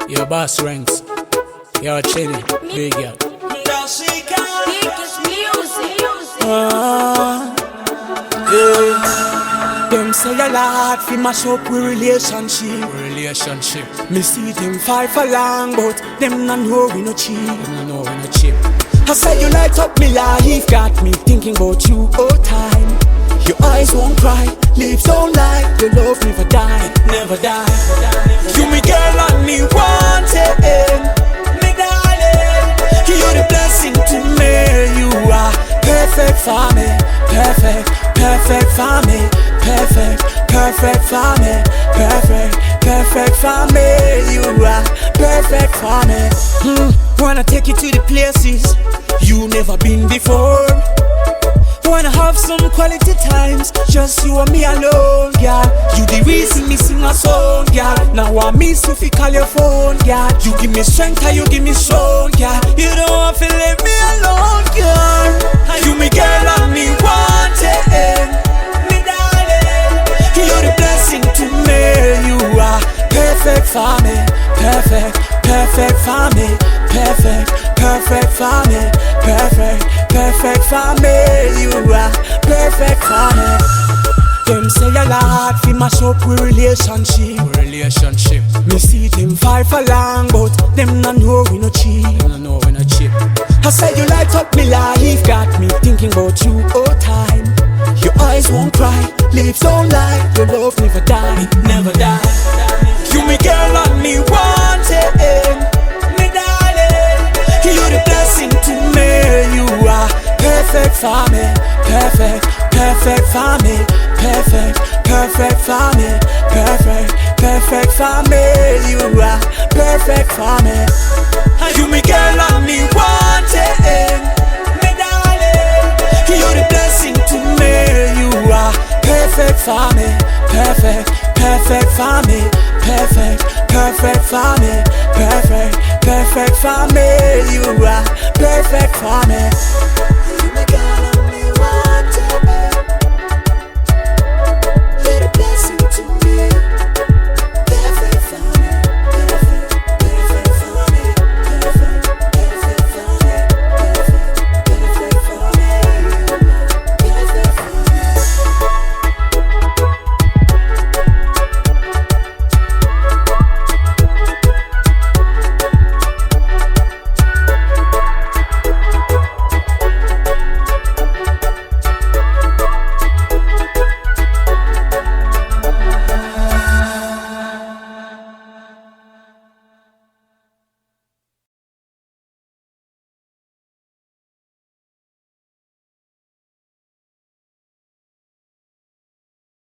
Your boss ranks. Your Trinnie, big girl. Them say a lot fi mash up with relationship. Me see them fight for long, but them not know we no cheap. I said you light up me life, got me thinking about you all time. Your eyes won't cry, lips don't lie, your love never die, never die. You me girl and me wanted, me darling. You're the blessing to me, you are perfect for me, perfect, perfect for me, perfect, perfect for me, perfect, perfect for me. You are perfect for me. Wanna take you to the places you never been before. Wanna have some quality times, just you and me alone, girl. You the reason me sing a song, girl. Now I miss you fi call your phone, girl. You give me strength and you give me soul, girl. You don't want to leave me alone, girl. You me girl and me wanted, me darling. You're the blessing to me. You are perfect for me, perfect, perfect for me, perfect, perfect for me, perfect, perfect for me. You are perfect for me. Them say a lot fi mash up with relationship. Me see them fight for long, but them not know we no cheap. I said you light up me life, got me thinking about you all time. Your eyes won't cry, lips don't lie, your love never die, never die. You me girl and me wanted, me darling. You're the blessing to me. You are perfect for me, perfect, perfect for me, perfect, perfect for me, perfect, perfect for me. You are perfect for me. You me girl and me wanted, me darling. You're the blessing to me. You are perfect for me, perfect, perfect for me, perfect, perfect for me, perfect, perfect for